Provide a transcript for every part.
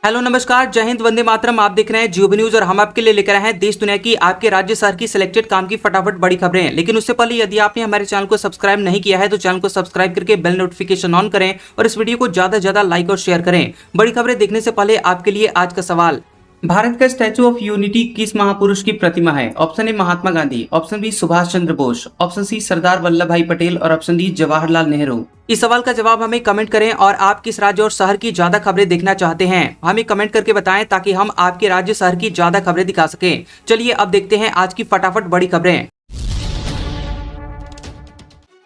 Hello नमस्कार, जय हिंद, वंदे मातरम। आप देख रहे हैं जियो न्यूज और हम आपके लिए लेकर आए हैं देश दुनिया की, आपके राज्य शहर की सिलेक्टेड काम की फटाफट बड़ी खबरें। लेकिन उससे पहले यदि आपने हमारे चैनल को सब्सक्राइब नहीं किया है तो चैनल को सब्सक्राइब करके बेल नोटिफिकेशन ऑन करें और इस वीडियो को ज्यादा से ज्यादा लाइक और शेयर करें। बड़ी खबरें देखने से पहले आपके लिए आज का सवाल, भारत का स्टैचू ऑफ यूनिटी किस महापुरुष की प्रतिमा है? Option A Mahatma Gandhi, option B Subhash Chandra Bose, option C Sardar Vallabh Bhai Patel और ऑप्शन डी जवाहरलाल नेहरू। इस सवाल का जवाब हमें कमेंट करें और आप किस राज्य और शहर की ज्यादा खबरें देखना चाहते हैं हमें कमेंट करके बताएं ताकि हम आपके राज्य शहर की ज्यादा खबरें दिखा सकें। चलिए अब देखते हैं आज की फटाफट बड़ी खबरें।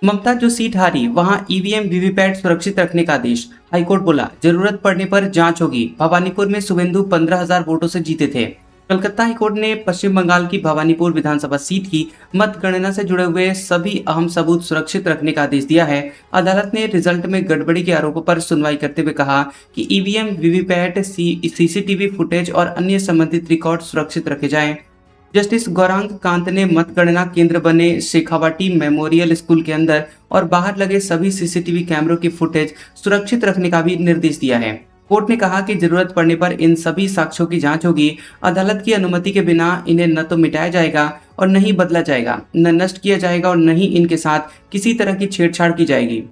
ममता जो सीट हारी वहां ईवीएम वीवीपैट सुरक्षित रखने का आदेश, हाईकोर्ट बोला जरूरत पड़ने पर जांच होगी। भवानीपुर में शुभेंदु 15,000 वोटों से जीते थे। कलकत्ता हाईकोर्ट ने पश्चिम बंगाल की भवानीपुर विधानसभा सीट की मतगणना से जुड़े हुए सभी अहम सबूत सुरक्षित रखने का आदेश दिया है। अदालत ने रिजल्ट में गड़बड़ी के आरोपों पर सुनवाई करते हुए कहा कि ईवीएम वीवीपैट सीसीटीवी फुटेज और अन्य संबंधित रिकॉर्ड सुरक्षित रखे जाएं। जस्टिस गौरांग कांत ने मतगणना केंद्र बने शेखावाटी मेमोरियल स्कूल के अंदर और बाहर लगे सभी सीसीटीवी कैमरों की फुटेज सुरक्षित रखने का भी निर्देश दिया है। कोर्ट ने कहा कि जरूरत पड़ने पर इन सभी साक्ष्यों की जांच होगी। अदालत की अनुमति के बिना इन्हें न तो मिटाया जाएगा और न ही बदला जाएगा, न नष्ट किया जाएगा और न ही इनके साथ किसी तरह की छेड़छाड़ की जाएगी।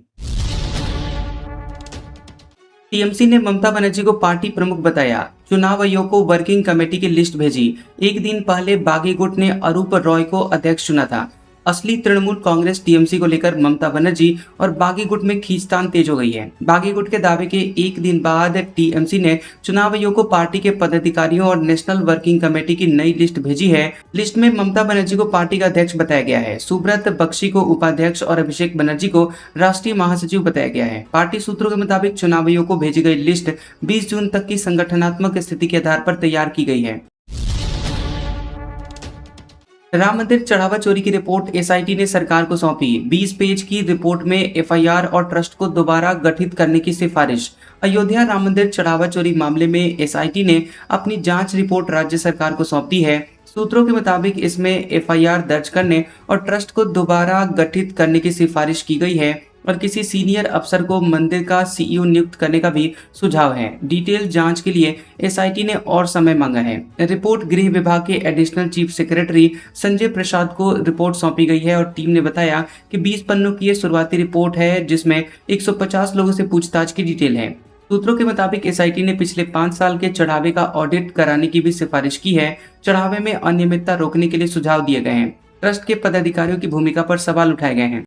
टीएमसी ने ममता बनर्जी को पार्टी प्रमुख बताया, चुनाव आयोग को वर्किंग कमेटी की लिस्ट भेजी। एक दिन पहले बागी गुट ने अरूप रॉय को अध्यक्ष चुना था। असली तृणमूल कांग्रेस टीएमसी को लेकर ममता बनर्जी और बागी गुट में खींचतान तेज हो गई है। बागी गुट के दावे के एक दिन बाद टीएमसी ने चुनाव आयोग को पार्टी के पदाधिकारियों और नेशनल वर्किंग कमेटी की नई लिस्ट भेजी है। लिस्ट में ममता बनर्जी को पार्टी का अध्यक्ष बताया गया है, सुब्रत बख्शी को उपाध्यक्ष और अभिषेक बनर्जी को राष्ट्रीय महासचिव बताया गया है। पार्टी सूत्रों के मुताबिक चुनाव आयोग को भेजी गई लिस्ट 20 जून तक की संगठनात्मक स्थिति के आधार पर तैयार की गई है। राम मंदिर चढ़ावा चोरी की रिपोर्ट एसआईटी ने सरकार को सौंपी। 20 पेज की रिपोर्ट में एफआईआर और ट्रस्ट को दोबारा गठित करने की सिफारिश। अयोध्या राम मंदिर चढ़ावा चोरी मामले में एसआईटी ने अपनी जांच रिपोर्ट राज्य सरकार को सौंपी है। सूत्रों के मुताबिक इसमें एफआईआर दर्ज करने और ट्रस्ट को दोबारा गठित करने की सिफारिश की गई है और किसी सीनियर अफसर को मंदिर का सीईओ नियुक्त करने का भी सुझाव है। डिटेल जांच के लिए एसआईटी ने और समय मांगा है। रिपोर्ट गृह विभाग के additional chief secretary Sanjay Prasad को रिपोर्ट सौंपी गई है और टीम ने बताया कि 20 पन्नों की ये शुरुआती रिपोर्ट है जिसमें 150 लोगों से पूछताछ की डिटेल है। सूत्रों के मुताबिक एसआईटी ने पिछले 5 साल के चढ़ावे का ऑडिट कराने की भी सिफारिश की है। चढ़ावे में अनियमितता रोकने के लिए सुझाव दिए गए हैं। ट्रस्ट के पदाधिकारियों की भूमिका पर सवाल उठाए गए हैं।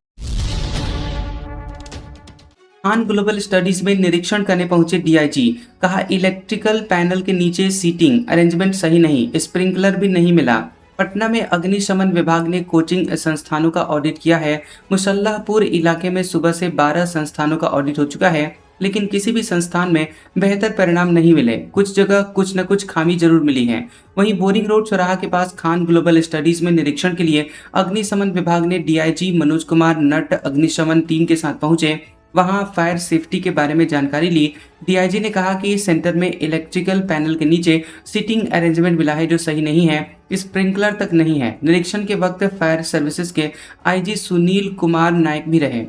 खान ग्लोबल स्टडीज में निरीक्षण करने पहुंचे डीआईजी, कहा इलेक्ट्रिकल पैनल के नीचे सीटिंग अरेंजमेंट सही नहीं, स्प्रिंकलर भी नहीं मिला। पटना में अग्निशमन विभाग ने कोचिंग संस्थानों का ऑडिट किया है। मुसल्लाहपुर इलाके में सुबह से 12 संस्थानों का ऑडिट हो चुका है, लेकिन किसी भी संस्थान में बेहतर परिणाम नहीं मिले। कुछ जगह कुछ न कुछ खामी जरूर मिली है। वहीं बोरिंग रोड चौराहा के पास खान ग्लोबल स्टडीज में निरीक्षण के लिए अग्निशमन विभाग ने डीआईजी मनोज कुमार नट अग्निशमन टीम के साथ पहुंचे। वहां फायर सेफ्टी के बारे में जानकारी ली। डीआईजी ने कहा कि इस सेंटर में इलेक्ट्रिकल पैनल के नीचे सीटिंग अरेंजमेंट मिला है जो सही नहीं है, स्प्रिंकलर तक नहीं है। निरीक्षण के वक्त फायर सर्विसेज के आईजी सुनील कुमार नायक भी रहे।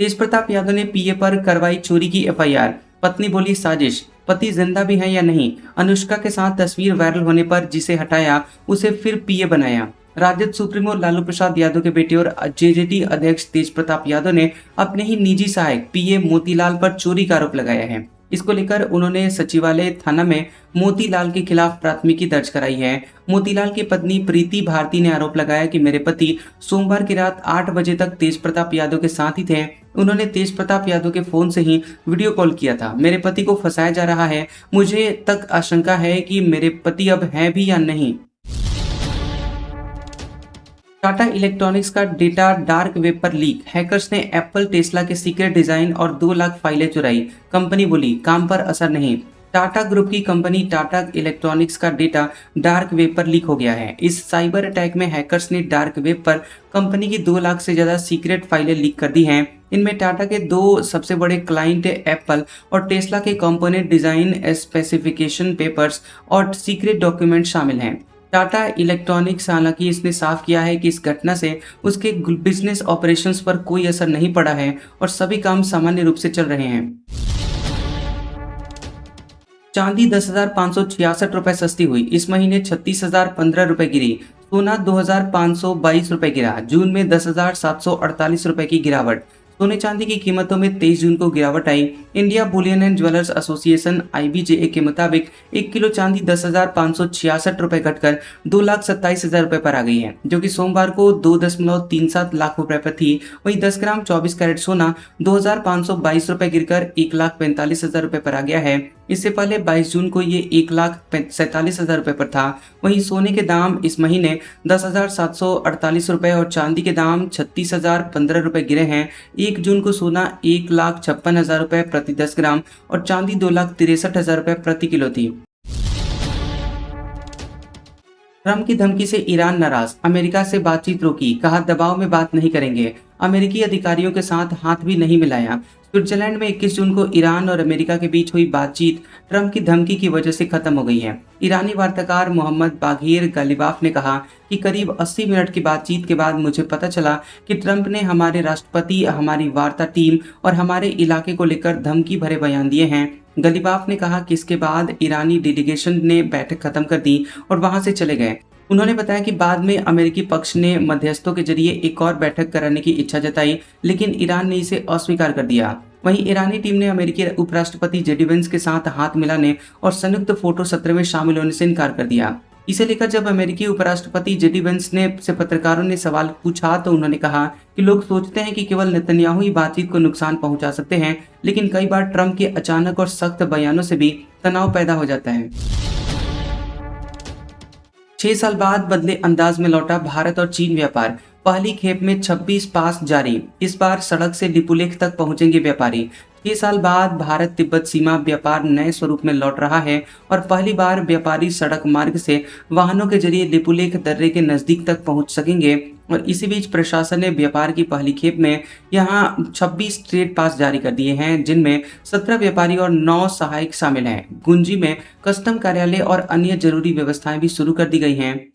तेज प्रताप यादव ने पीए पर करवाई चोरी की एफआईआर। पत्नी बोली साजिश, पति जिंदा भी है या नहीं। अनुष्का के साथ तस्वीर वायरल होने पर जिसे हटाया उसे फिर पीए बनाया। राजद सुप्रीमो लालू प्रसाद यादव के बेटे और जेजेडी अध्यक्ष तेज प्रताप यादव ने अपने ही निजी सहायक पीए मोतीलाल पर चोरी का आरोप लगाया है। इसको लेकर उन्होंने सचिवालय थाना में मोतीलाल के खिलाफ प्राथमिकी दर्ज कराई है। मोतीलाल की पत्नी प्रीति भारती ने आरोप लगाया कि मेरे पति सोमवार की रात 8 बजे तक तेज प्रताप यादव के साथ ही थे। उन्होंने तेज प्रताप यादव के फोन से ही वीडियो कॉल किया था। मेरे पति को फंसाया जा रहा है। मुझे तक आशंका है कि मेरे पति अब हैं भी या नहीं। टाटा इलेक्ट्रॉनिक्स का डेटा डार्क वेब पर लीक, हैकर्स ने एप्पल टेस्ला के सीक्रेट डिजाइन और 2 लाख फाइलें चुराई। कंपनी बोली काम पर असर नहीं। टाटा ग्रुप की कंपनी टाटा इलेक्ट्रॉनिक्स का डेटा डार्क वेब पर लीक हो गया है। इस साइबर अटैक में हैकर्स ने डार्क वेब पर कंपनी की 2 लाख से ज्यादा सीक्रेट फाइलें लीक कर दी हैं। इनमें टाटा के 2 सबसे बड़े क्लाइंट एप्पल और टेस्ला के कंपोनेंट डिजाइन स्पेसिफिकेशन पेपर्स और सीक्रेट डॉक्यूमेंट शामिल हैं। टाटा इलेक्ट्रॉनिक्स हालांकि इसने साफ किया है कि इस घटना से उसके बिजनेस ऑपरेशंस पर कोई असर नहीं पड़ा है और सभी काम सामान्य रूप से चल रहे हैं। चांदी 10,566 रुपए सस्ती हुई। इस महीने 36,015 रुपए गिरी। सोना 2,522 रुपए गिरा। जून में 10,748 रुपए की गिरावट। सोने चांदी की कीमतों में 23 जून को गिरावट आई। India bullion and jewellers association IBJA के मुताबिक 1 किलो चांदी 10,566 रुपए घटकर 2,27,000 रुपए पर आ गई है, जो कि सोमवार को 2.37 लाख रुपए पर थी। वहीं 10 ग्राम 24 कैरेट सोना 2,522 रुपए गिरकर 1,45,000 रुपए पर आ गया है। इससे पहले 22 जून को ये 1,47,000 रुपए पर था। वहीं सोने के दाम इस महीने 10,748 रुपए और चांदी के दाम 36,015 रुपए गिरे हैं। 1 जून को सोना 1,56,000 रुपए प्रति 10 ग्राम और चांदी 2,63,000 रुपए प्रति किलो थी। ट्रंप की धमकी से ईरान नाराज, अमेरिका से बातचीत रोकी, कहा दबाव में बात नहीं करेंगे। अमेरिकी अधिकारियों के साथ हाथ भी नहीं मिलाया। स्विट्जरलैंड में 21 जून को ईरान और अमेरिका के बीच हुई बातचीत ट्रंप की धमकी की वजह से खत्म हो गई है। ईरानी वार्ताकार मोहम्मद बाघिर गलिबाफ ने कहा कि करीब 80 मिनट की बातचीत के बाद मुझे पता चला कि ट्रंप ने हमारे राष्ट्रपति, हमारी वार्ता टीम और हमारे इलाके को लेकर धमकी भरे बयान दिए हैं। गलिबाफ ने कहा कि इसके बाद ईरानी डेलीगेशन ने बैठक खत्म कर दी और वहां से चले गए। उन्होंने बताया कि बाद में अमेरिकी पक्ष ने मध्यस्थों के जरिए एक और बैठक कराने की इच्छा जताई, लेकिन ईरान ने इसे अस्वीकार कर दिया। वहीं ईरानी टीम ने अमेरिकी उपराष्ट्रपति जेडी वेंस के साथ हाथ मिलाने और संयुक्त फोटो सत्र में शामिल होने से इनकार कर दिया। इसे लेकर जब अमेरिकी उपराष्ट्रपति जेडी वेंस ने से पत्रकारों ने सवाल पूछा तो उन्होंने कहा कि लोग सोचते हैं कि केवल नेतन्याहू ही बातचीत को नुकसान पहुंचा सकते हैं, लेकिन कई बार ट्रंप के अचानक और सख्त बयानों से भी तनाव पैदा हो जाता है। 6 साल बाद बदले अंदाज में लौटा भारत और चीन व्यापार। पहली खेप में 26 पास जारी। इस बार सड़क से लिपुलेख तक पहुंचेंगे व्यापारी। 6 साल बाद भारत तिब्बत सीमा व्यापार नए स्वरूप में लौट रहा है और पहली बार व्यापारी सड़क मार्ग से वाहनों के जरिए लिपुलेख दर्रे के नजदीक तक पहुंच सकेंगे। और इसी बीच प्रशासन ने व्यापार की पहली खेप में यहां 26 ट्रेड पास जारी कर दिए हैं, जिनमें 17 व्यापारी और 9 सहायक शामिल हैं। गुंजी में कस्टम कार्यालय और अन्य जरूरी व्यवस्थाएं भी शुरू कर दी गई हैं।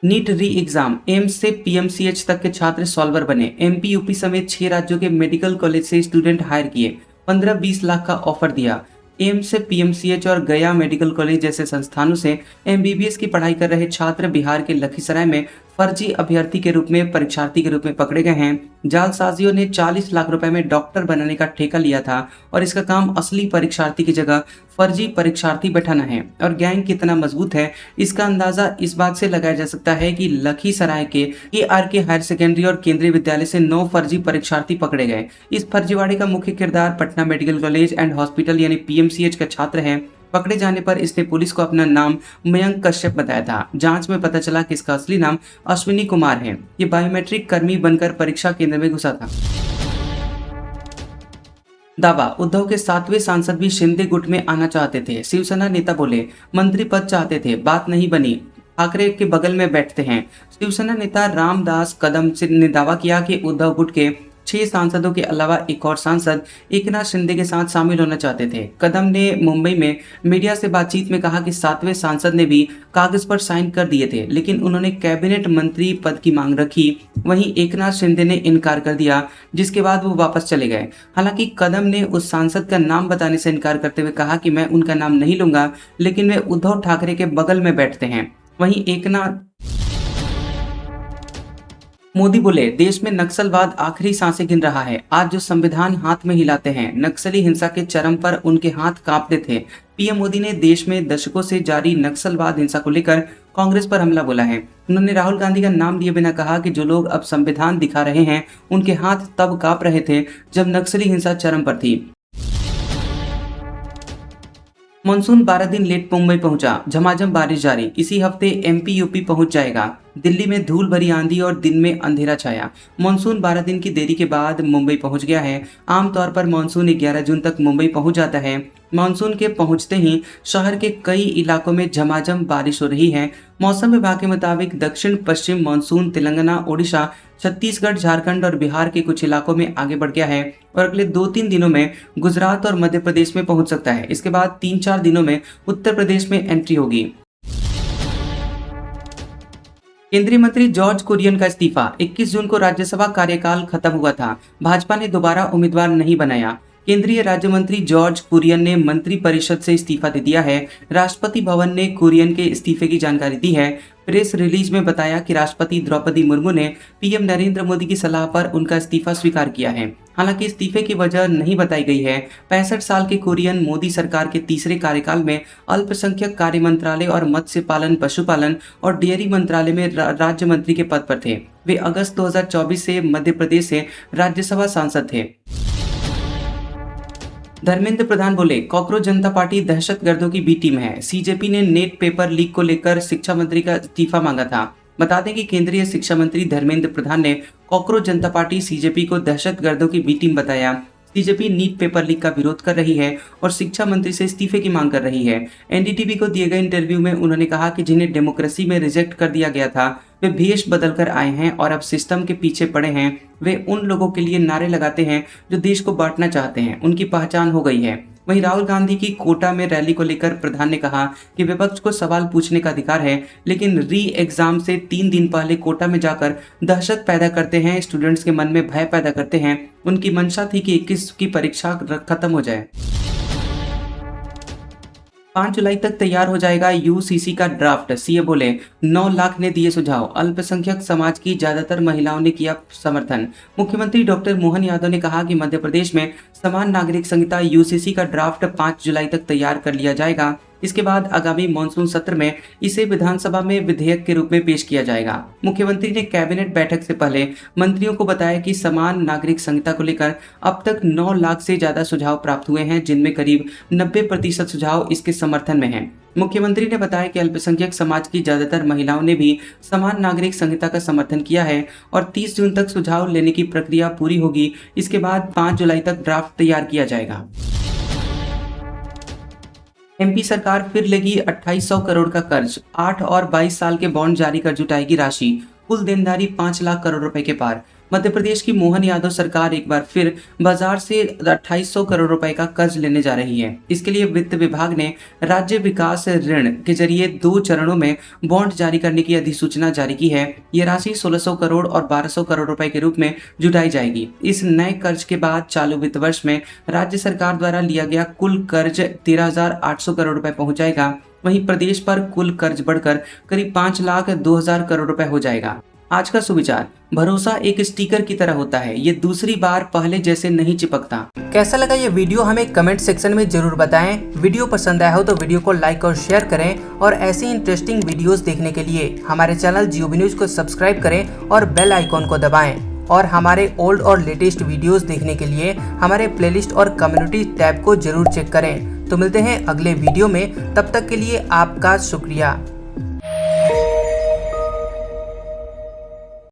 नीट री एग्जाम, एम्स से PMCH तक के छात्र सॉल्वर बने। MP UP समेत 6 राज्यों के मेडिकल कॉलेज से स्टूडेंट हायर किए। 15-20 लाख का ऑफर दिया। एम्स से PMCH और गया मेडिकल कॉलेज जैसे संस्थानों से MBBS की पढ़ाई कर रहे छात्र बिहार के लखीसराय में फर्जी अभ्यर्थी के रूप में परीक्षार्थी के रूप में पकड़े गए हैं। जालसाजियों ने 40 लाख रुपए में डॉक्टर बनाने का ठेका लिया था और इसका काम असली परीक्षार्थी की जगह फर्जी परीक्षार्थी बैठाना है। और गैंग कितना मजबूत है इसका अंदाजा इस बात से लगाया जा सकता है कि लखीसराय के ARK हायर सेकेंडरी और केंद्रीय विद्यालय से 9 फर्जी परीक्षार्थी पकड़े गए। इस फर्जीवाड़े का मुख्य किरदार Patna medical college and hospital यानी PMCH का छात्र है। पकड़े जाने पर इसने पुलिस को अपना नाम मयंक कश्यप बताया था। जांच में पता चला कि इसका असली नाम अश्विनी कुमार है। ये बायोमेट्रिक कर्मी बनकर परीक्षा केंद्र में घुसा था। दावा, उद्धव के 7वें सांसद भी शिंदे गुट में आना चाहते थे। शिवसेना नेता बोले मंत्री पद चाहते थे, बात नहीं बनी, ठाकरे के बगल में बैठते हैं। शिवसेना नेता रामदास कदम ने दावा किया कि उद्धव गुट के 6 सांसदों के अलावा एक और सांसद एकनाथ शिंदे के साथ शामिल होना चाहते थे। कदम ने मुंबई में मीडिया से बातचीत में कहा कि 7वें सांसद ने भी कागज पर साइन कर दिए थे, लेकिन उन्होंने कैबिनेट मंत्री पद की मांग रखी। वहीं एकनाथ शिंदे ने इनकार कर दिया, जिसके बाद वो वापस चले गए। हालांकि कदम ने उस सांसद का नाम बताने से इनकार करते हुए कहा कि मैं उनका नाम नहीं लूंगा, लेकिन वे उद्धव ठाकरे के बगल में बैठते हैं। वहीं एकनाथ मोदी बोले देश में नक्सलवाद आखिरी सांसें गिन रहा है। आज जो संविधान हाथ में हिलाते हैं, नक्सली हिंसा के चरम पर उनके हाथ कांपते थे। PM मोदी ने देश में दशकों से जारी नक्सलवाद हिंसा को लेकर कांग्रेस पर हमला बोला है। उन्होंने राहुल गांधी का नाम लिए बिना कहा कि जो लोग अब संविधान दिखा रहे हैं उनके हाथ तब कांप रहे थे जब नक्सली हिंसा चरम पर थी। मानसून 12 दिन लेट मुंबई पहुंचा, झमाझम बारिश जारी। इसी हफ्ते MP UP पहुंच जाएगा। दिल्ली में धूल भरी आंधी और दिन में अंधेरा छाया। मानसून 12 दिन की देरी के बाद मुंबई पहुंच गया है। आमतौर पर मानसून 11 जून तक मुंबई पहुंच जाता है। मानसून के पहुंचते ही शहर के कई इलाकों में झमाझम बारिश हो रही है। मौसम विभाग के मुताबिक दक्षिण पश्चिम मानसून तेलंगाना, ओडिशा, छत्तीसगढ़, झारखंड और बिहार के कुछ इलाकों में आगे बढ़ गया है और अगले 2-3 दिनों में गुजरात और मध्य प्रदेश में पहुंच सकता है। इसके बाद 3-4 दिनों में उत्तर प्रदेश में एंट्री होगी। केंद्रीय मंत्री जॉर्ज कुरियन का इस्तीफा। 21 जून को राज्यसभा कार्यकाल खत्म हुआ था। भाजपा ने दोबारा उम्मीदवार नहीं बनाया। केंद्रीय राज्य मंत्री जॉर्ज कुरियन ने मंत्री परिषद से इस्तीफा दे दिया है। राष्ट्रपति भवन ने कुरियन के इस्तीफे की जानकारी दी है। प्रेस रिलीज में बताया कि राष्ट्रपति द्रौपदी मुर्मू ने पीएम नरेंद्र मोदी की सलाह पर उनका इस्तीफा स्वीकार किया है। हालांकि इस्तीफे की वजह नहीं बताई गई है। 65 साल के कुरियन मोदी सरकार के तीसरे कार्यकाल में अल्पसंख्यक कार्य मंत्रालय और मत्स्य पालन, पशुपालन और डेयरी मंत्रालय में राज्य मंत्री के पद पर थे। वे अगस्त 2024 से मध्य प्रदेश से राज्यसभा सांसद थे। धर्मेंद्र प्रधान बोले, कॉकरोच जनता पार्टी दहशतगर्दों की बी टीम है। सीजेपी ने नेट पेपर लीक को लेकर शिक्षा मंत्री का इस्तीफा मांगा था। बता दें कि केंद्रीय शिक्षा मंत्री धर्मेंद्र प्रधान ने कॉकरोच जनता पार्टी सीजेपी को दहशतगर्दों की बी टीम बताया। सीजेपी नीट पेपर लीक का विरोध कर रही है और शिक्षा मंत्री से इस्तीफे की मांग कर रही है। एनडीटीवी को दिए गए इंटरव्यू में उन्होंने कहा कि जिन्हें डेमोक्रेसी में रिजेक्ट कर दिया गया था, वे भेष बदलकर आए हैं और अब सिस्टम के पीछे पड़े हैं। वे उन लोगों के लिए नारे लगाते हैं जो देश को बांटना चाहते हैं। उनकी पहचान हो गई है। वहीं राहुल गांधी की कोटा में रैली को लेकर प्रधान ने कहा कि विपक्ष को सवाल पूछने का अधिकार है, लेकिन री एग्जाम से 3 दिन पहले कोटा में जाकर दहशत पैदा करते हैं, स्टूडेंट्स के मन में भय पैदा करते हैं। उनकी मंशा थी कि 21 की परीक्षा खत्म हो जाए। 5 जुलाई तक तैयार हो जाएगा यूसीसी का ड्राफ्ट, सीए बोले। 9 लाख ने दिए सुझाव, अल्पसंख्यक समाज की ज्यादातर महिलाओं ने किया समर्थन। मुख्यमंत्री डॉक्टर मोहन यादव ने कहा कि मध्य प्रदेश में समान नागरिक संहिता यूसीसी का ड्राफ्ट 5 जुलाई तक तैयार कर लिया जाएगा। इसके बाद आगामी मानसून सत्र में इसे विधानसभा में विधेयक के रूप में पेश किया जाएगा। मुख्यमंत्री ने कैबिनेट बैठक से पहले मंत्रियों को बताया कि समान नागरिक संहिता को लेकर अब तक 9 लाख से ज्यादा सुझाव प्राप्त हुए हैं, जिनमें करीब 90% सुझाव इसके समर्थन में हैं। मुख्यमंत्री ने बताया कि अल्पसंख्यक समाज की ज्यादातर महिलाओं ने भी समान नागरिक संहिता का समर्थन किया है और 30 जून तक सुझाव लेने की प्रक्रिया पूरी होगी। इसके बाद 5 जुलाई तक ड्राफ्ट तैयार किया जाएगा। एमपी सरकार फिर लेगी 2800 करोड़ का कर्ज, 8 और 22 साल के बॉन्ड जारी कर जुटाएगी राशि। कुल देनदारी 5 लाख करोड़ रुपए के पार। मध्य प्रदेश की मोहन यादव सरकार एक बार फिर बाजार से 2800 करोड़ रुपए का कर्ज लेने जा रही है। इसके लिए वित्त विभाग ने राज्य विकास ऋण के जरिए 2 चरणों में बॉन्ड जारी करने की अधिसूचना जारी की है। ये राशि 1600 करोड़ और 1200 करोड़ रुपए के रूप में जुटाई जाएगी। इस नए कर्ज के बाद चालू वित्त वर्ष में राज्य सरकार द्वारा लिया गया कुल कर्ज 13,800 करोड़ रुपए पहुंच जाएगा। वहीं प्रदेश पर कुल कर्ज बढ़कर करीब 5,02,000 करोड़ रुपए हो जाएगा। आज का सुविचार, भरोसा एक स्टिकर की तरह होता है, ये दूसरी बार पहले जैसे नहीं चिपकता। कैसा लगा ये वीडियो हमें कमेंट सेक्शन में जरूर बताएं। वीडियो पसंद आया हो तो वीडियो को लाइक और शेयर करें और ऐसी इंटरेस्टिंग वीडियोस देखने के लिए हमारे चैनल जियोबी न्यूज को सब्सक्राइब करें और बेल आइकॉन को दबाएं। और हमारे ओल्ड और लेटेस्ट वीडियोस देखने के लिए हमारे प्लेलिस्ट और कम्युनिटी टैब को जरूर चेक करें। तो मिलते हैं अगले वीडियो में, तब तक के लिए आपका शुक्रिया।